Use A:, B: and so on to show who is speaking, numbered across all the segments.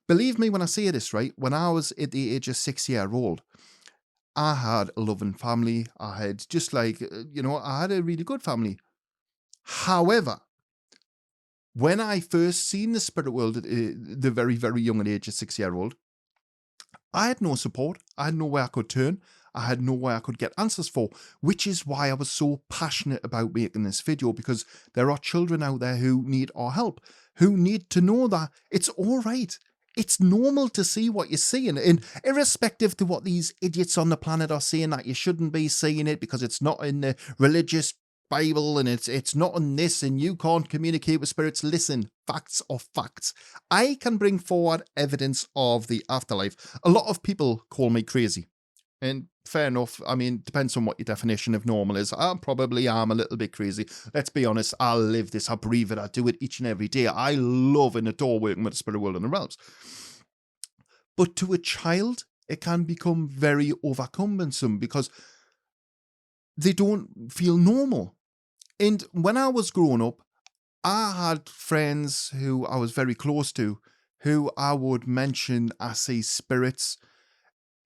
A: Believe me when I say this, right? When I was at the age of 6 year old, I had a loving family. I had just like, I had a really good family. However, when I first seen the spirit world at the very, very young age of 6 year old, I had no support. I had nowhere I could turn. I had nowhere I could get answers for, which is why I was so passionate about making this video, because there are children out there who need our help, who need to know that it's all right. It's normal to see what you're seeing, and irrespective to what these idiots on the planet are saying that you shouldn't be seeing it because it's not in the religious Bible and it's not on this and you can't communicate with spirits. Listen, facts are facts. I can bring forward evidence of the afterlife. A lot of people call me crazy. And fair enough. I mean, depends on what your definition of normal is. I probably am a little bit crazy. Let's be honest. I live this. I breathe it. I do it each and every day. I love and adore working with the spirit world and the realms. But to a child, it can become very overcumbersome because they don't feel normal. And when I was growing up, I had friends who I was very close to who I would mention I see spirits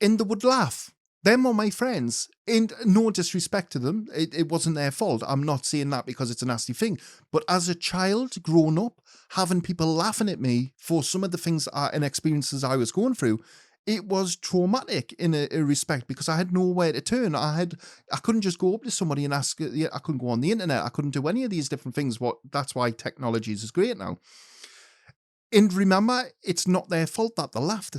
A: and they would laugh. Them are my friends. And no disrespect to them. It wasn't their fault. I'm not saying that because it's a nasty thing. But as a child growing up, having people laughing at me for some of the things and experiences I was going through, it was traumatic in a respect because I had nowhere to turn. I couldn't just go up to somebody and ask. I couldn't go on the internet. I couldn't do any of these different things. That's why technology is great now. And remember, it's not their fault that they laughed.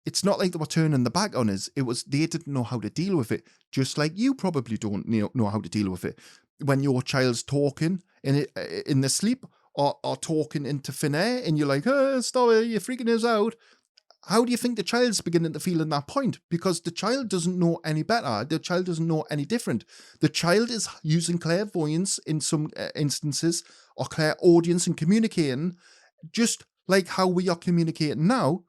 A: It's not like they were turning the back on us. It was they didn't know how to deal with it. Just like you probably don't know how to deal with it when your child's talking in the sleep or talking into thin air, and you're like, "Oh, stop it! You're freaking us out." How do you think the child's beginning to feel in that point? Because the child doesn't know any better. The child doesn't know any different. The child is using clairvoyance in some instances or clairaudience and communicating just like how we are communicating now.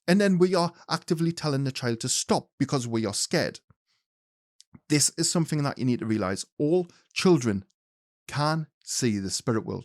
A: And then we are actively telling the child to stop because we are scared. This is something that you need to realize. All children can see the spirit world.